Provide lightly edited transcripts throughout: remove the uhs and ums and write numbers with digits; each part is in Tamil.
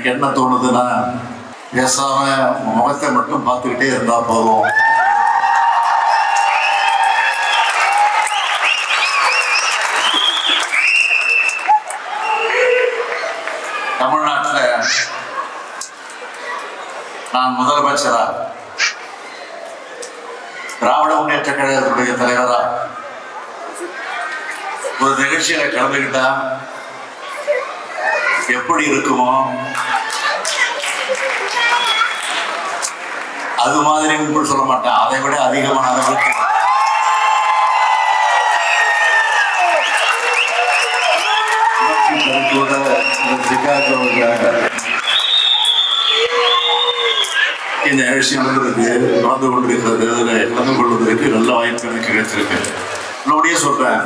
எனக்கு என்ன தோணுதுன்னா, பேசாம முகத்தை மட்டும் பார்த்துக்கிட்டே இருந்தா போதும். தமிழ்நாட்டில் நான் முதலமைச்சரா, திராவிட முன்னேற்ற கழகத்துடைய தலைவரா ஒரு நிகழ்ச்சியில கலந்துக்கிட்டா எப்படி இருக்குமோ அது மாதிரி கூட சொல்ல மாட்டேன், அதை விட அதிகமான அளவுக்கு இந்த நிகழ்ச்சி நடந்து கொண்டிருக்கிறது. அதில் கலந்து கொள்வதற்கு நல்ல வாய்ப்பு எனக்கு கிடைச்சிருக்கு. என்னுடைய சொல்றேன்,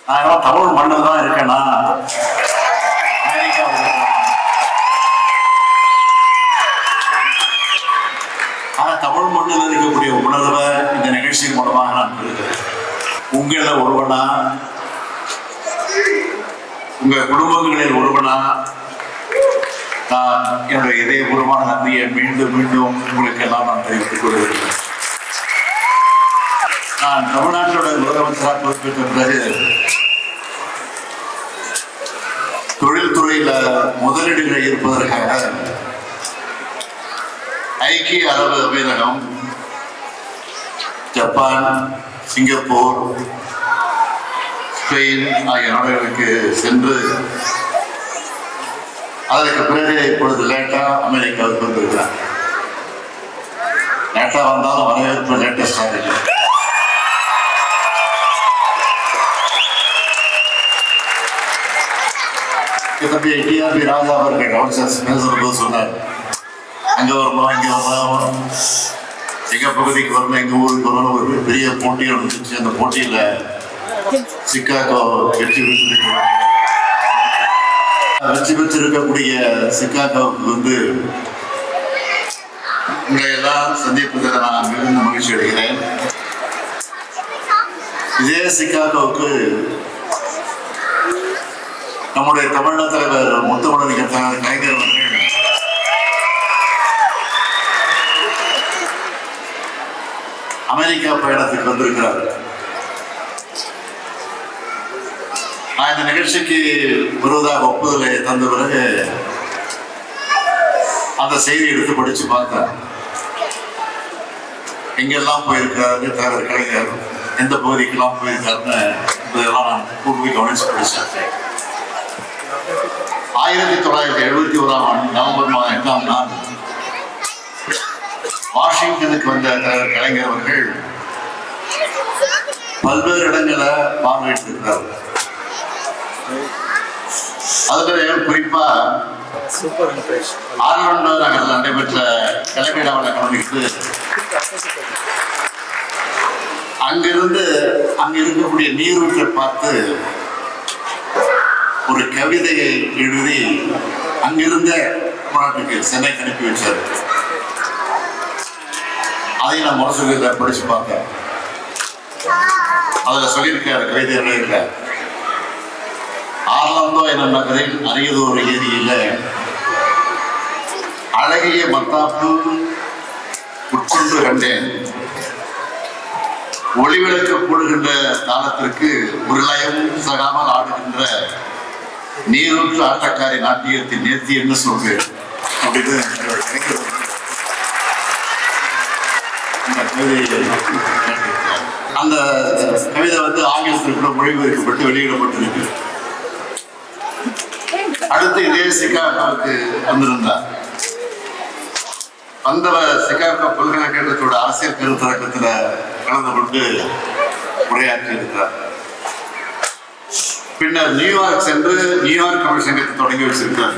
நான் தமிழ் மண்ணில் தான் இருக்கேன்னா ஆனால் தமிழ் மண்ணில் இருக்கக்கூடிய உணர்வை இந்த நிகழ்ச்சியின் மூலமாக நான் பெறுகிறேன். உங்கள ஒருவனா, உங்க குடும்பங்களில் ஒருவனா நான் என்னுடைய இதயபூர்வமான நன்றியை மீண்டும் மீண்டும் உங்களுக்கு எல்லாம் நான் தெரிவித்துக் கொள்கிறேன். நான் தமிழ்நாட்டோட முதலமைச்சராக பொறுப்பேற்ற பிறகு தொழில்துறையில முதலீடுகளை இருப்பதற்காக ஐக்கிய அரபு அமீரகம், ஜப்பான், சிங்கப்பூர், ஸ்பெயின் ஆகிய நாடுகளுக்கு சென்று அதற்கு பிறகு இப்பொழுது லேட்டா அமெரிக்காவுக்கு வந்திருக்கிறார். லேட்டா வந்தாலும் வரவேற்பு லேட்டஸ்டா இருக்கு. தம்பி டிஆர்பி ராஜா அவர்கள் பேசுறது சொன்னார், அங்க வரணும் இங்க வரணும், எங்க பகுதிக்கு வரணும் எங்க ஊருக்கு வரணும். ஒரு பெரிய போட்டி நடந்துச்சு. அந்த போட்டியில சிக்காகோ வெற்றி பெற்றிருக்கக்கூடிய சிக்காகோவுக்கு உங்களை எல்லாம் சந்திப்பதில் நான் மிகுந்த மகிழ்ச்சி அடைகிறேன். இதே சிக்காகோவுக்கு நம்முடைய தமிழ்நாடு தலைவர் முத்தமிழறிஞர் கலைஞர் அவர்கள் அமெரிக்கா பயணத்துக்கு வந்திருக்கிறார். நான் இந்த நிகழ்ச்சிக்கு வருவதாக ஒப்புதலை தந்த பிறகு அந்த செய்தி எடுத்து படிச்சு பார்த்தேன். எங்கெல்லாம் போயிருக்கிறாரு தலைவர் கலைஞர், எந்த பகுதிக்கெல்லாம் போயிருக்காருன்னு இதெல்லாம் நான் கூர்ந்து கவனிச்சு படித்தேன். 1971 நவம்பர் மாதம் 8ஆம் நாள் வாஷிங்டனுக்கு வந்த தலைவர் கலைஞர் அவர்கள் பல்வேறு இடங்களை பார்வையிட்டிருக்கிறார். அதுல குறிப்பா ஆர்லாண்டோ நகரில் நடைபெற்ற கலைவிழாவில் கலந்துக்கிட்டு அங்கிருந்து அங்க இருக்கக்கூடிய நீரூற்றை பார்த்து ஒரு கவிதையை எழுதி அங்கிருந்த நாட்டுக்கு சென்னைக்கு அனுப்பி வச்சார். அதை நான் முரசொலியில படிச்சு பார்த்தேன். அதுல சொல்லியிருக்காரு, கவிதை எழுதியிருக்கார், ஆர்லாந்தோ என்ற நகரில் அரியதோர் ஏரியில அழகிய மத்தாப்பு உட்கொண்டு கண்டேன். ஒளிவிளக்கு போடுகின்ற தாளத்திற்கு ஒரு லயமும் சகாமல் ஆடுகின்ற நீரூற்று ஆட்டக்காரி நாட்டியத்தின் நேர்த்தி என்ன சொல்வேன் அப்படின்னு அந்த கவிதை ஆங்கிலத்தில் கூட மொழிபெயர்க்கப்பட்டு வெளியிடப்பட்டிருக்கு. அடுத்து இதே சிகாகோவுக்கு வந்திருந்தார். வந்தவர் சிகாகோ பல்கலைக்கழகத்தோட அரசியல் கருத்தரங்கத்தில் கலந்து கொண்டு உரையாற்றி இருக்கிறார். பின்னர் நியூயார்க் சென்று நியூயார்க் தமிழ் சங்கத்தை தொடங்கி வச்சிருக்கிறார்.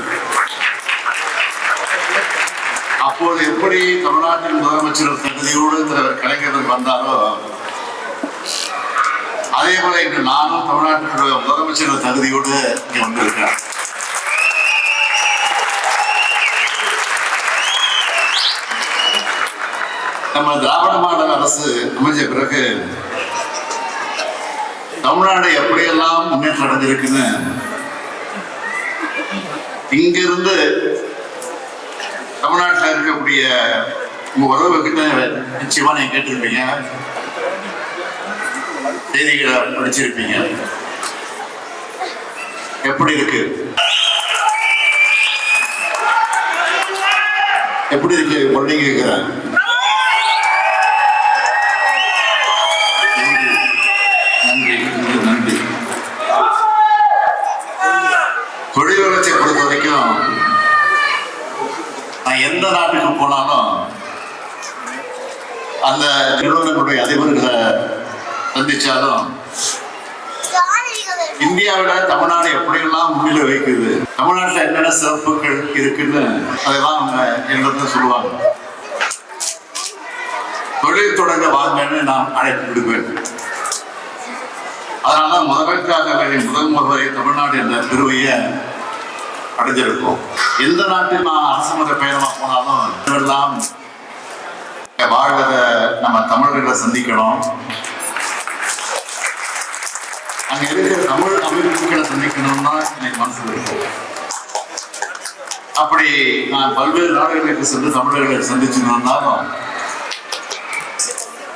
அப்போது எப்படி தமிழ்நாட்டின் முதலமைச்சர் தகுதியோடு தலைவர் கலைஞர் வந்தாரோ அதே போல இன்று நானும் தமிழ்நாட்டினுடைய முதலமைச்சர் தகுதியோடு இங்கே வந்திருக்கிறேன். நம்ம திராவிட மாடல் அரசு அமைஞ்ச பிறகு தமிழ்நாடு எப்படியெல்லாம் முன்னேற்றம் அடைஞ்சிருக்குன்னு இங்கிருந்து தமிழ்நாட்டில் இருக்கக்கூடிய உங்க உறவு கிட்ட நிச்சயமா நீங்க கேட்டிருப்பீங்க, செய்திகளை படிச்சிருப்பீங்க. எப்படி இருக்கு, எப்படி இருக்கு குழந்தைங்க கேட்கிறாங்க. நன்றி நன்றி. தொழில் வளர்ச்சியை பொறுத்த வரைக்கும் நான் எந்த நாட்டுக்கு போனாலும் அந்த நிறுவனங்களுடைய அதிபர்களை சந்திச்சாலும் இந்தியாவில தமிழ்நாடு எப்படியெல்லாம் முன்னிலை வைக்குது, தமிழ்நாட்டில் என்னென்ன சிறப்புகள் இருக்குன்னு அதெல்லாம் அவங்க என்னிடத்துல சொல்லுவாங்க. தொழில் தொடங்க வாங்கன்னு நான் அழைப்பு விடுவேன். அதனால முதல் முறை தமிழ்நாடு என்ற பெருமையை அடைஞ்சிருக்கும். எந்த நாட்டில் நான் அரசுமுறை பயணமா போனாலும் எல்லாம் வாழ்வத நம்ம தமிழர்களை சந்திக்கணும், அங்க இருக்கிற தமிழ் அமைப்புகளை சந்திக்கணும்னா எனக்கு மனசுல இருக்கும். அப்படி நான் பல்வேறு நாடுகளுக்கு சென்று தமிழர்களை சந்திச்சிருந்தாலும்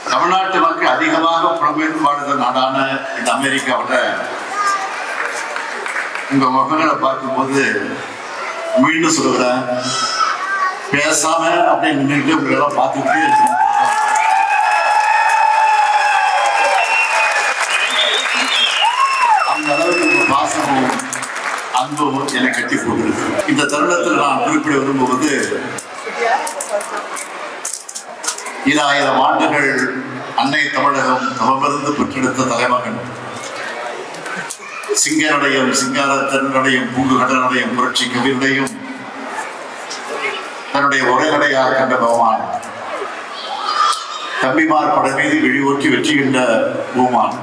தமிழ்நாட்டு மக்கள் அதிகமாக புலம்பெயர்ந்து வாழுகிற நாடான இந்த அமெரிக்காவில் உங்க முகங்களை பார்க்கும்போது மீண்டும் சொல்லுகிறேன், பேசாம அப்படியே நின்றுட்டு உங்களெல்லாம் பார்த்துக்கிட்டே இருக்கு. அந்த அளவுக்கு உங்க பாசமும் அன்பும் என்னை கட்டி போட்டுருக்கு. இந்த தருணத்தில் நான் குறிப்பிட விரும்புவது 1000 ஆண்டுகள் அன்னை தமிழகம் தவமிருந்து பெற்றெடுத்த தலைமகன் சிங்கனுடையும் சிங்காரத்தனுடையும் பூங்குகடனுடையும் புரட்சி கவியுடையும் தன்னுடைய உரைநடையாக கண்ட பகவான் தம்பிமார் படை மீது விழிவூற்றி வெற்றிகின்ற பூமான்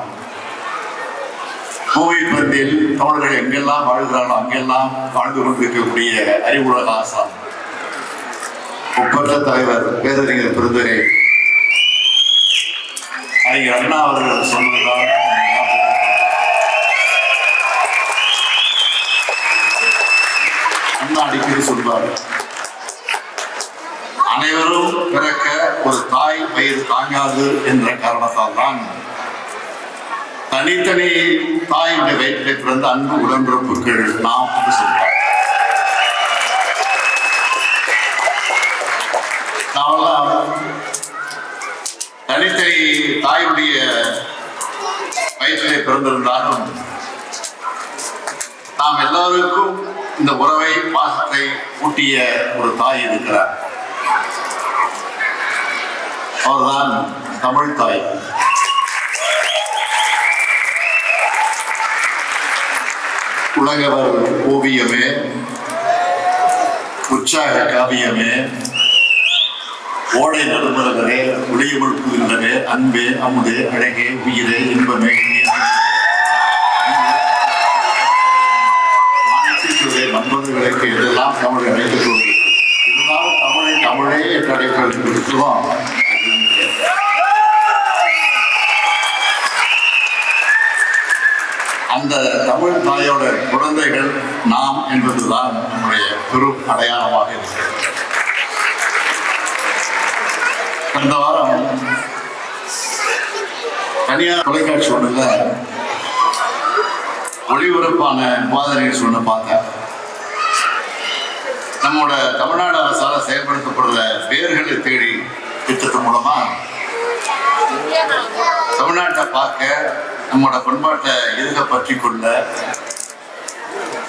பூமி பந்தில் தமிழர்கள் எங்கெல்லாம் வாழ்கிறாரோ அங்கெல்லாம் வாழ்ந்து கொண்டிருக்கக்கூடிய அறிவுலக ஆசான் ஒப்பற்ற தலைவர் பேரறிஞர் பெருந்தகை அறிஞர் அண்ணா அவர்கள் சொன்னதுதான் அண்ணா அடிக்கடி சொல்வார், அனைவரும் பிறக்க ஒரு தாய் வயிறு தாங்காது என்ற காரணத்தால் தான் தனித்தனி தாயுடைய வயிற்றிலே பிறந்த அன்பு உடன்பிறப்புகள் நாம் என்று சொல்வார். நாமெல்லாம் தனித்தனி தாயுடைய வயிற்றிலே பிறந்திருந்தாலும் நாம் எல்லாருக்கும் இந்த உறவை பாசத்தை ஊட்டிய ஒரு தாய் இருக்கிறார். அவர்தான் தமிழ் தாய். உலகவர் ஓவியமே, உற்சாக காவியமே, ஓடை நடுமரகரே, ஒளியமிழ் புகின்றவே, அன்பே அமுதே அழகே உயிரே இன்பமே மன்பதுகளுக்கு இதெல்லாம் தமிழ் அழைத்துக் கொண்டு இருந்தாலும் தமிழை தமிழே என்று அழைப்பதற்குதான் அந்த தமிழ் தாயோட குழந்தைகள் நாம் என்பதுதான் நம்முடைய பெரும் அடையாளமாக இருக்கிறது. கடந்த வாரம் தனியார் தொலைக்காட்சி ஒன்றுல ஒளிபரப்பான விவாத நிகழ்ச்சி ஒன்று பார்த்தேன். நம்மோட தமிழ்நாடு அரசால செயல்படுத்தப்படுற வேர்களை தேடி திட்டத்தின் மூலமா தமிழ்நாட்டை பார்க்க, நம்மோட பண்பாட்டை எதுக பற்றி கொள்ள,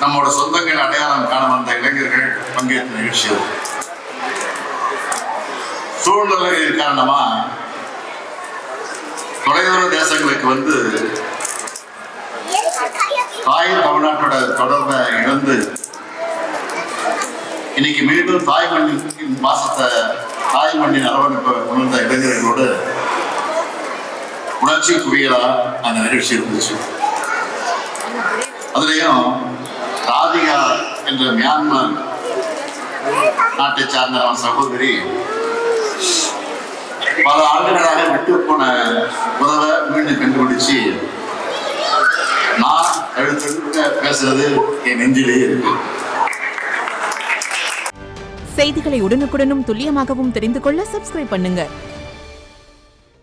நம்மோட சொந்தங்கள் அடையாளம் காண வந்த இளைஞர்கள் பங்கேற்ற நிகழ்ச்சி. சூழ்நிலைகளின் காரணமா தொலைதூர தேசங்களுக்கு வந்து தாய் தமிழ்நாட்டோட தொடர்பை இழந்து இன்னைக்கு மீண்டும் தாய் மண்ணின் வாசத்தை, தாய் மண்ணின் அரவணைப்பை உணர்ந்த இளைஞர்களோடு உணர்ச்சி குவியலா அந்த நிகழ்ச்சி இருந்துச்சு. அதுலயும் ராதிகா என்ற மியான்மர் நாட்டை சார்ந்த சகோதரி பல ஆண்டுகளாக விட்டு போன உறவை மீண்டும் கண்டுபிடிச்சு நான் எழுத்து பேசுறது என் நெஞ்சிலேயே இருக்கு. செய்திகளை உடனுக்குடனும் துல்லியமாகவும் தெரிந்து கொள்ள சப்ஸ்கிரைப் பண்ணுங்க.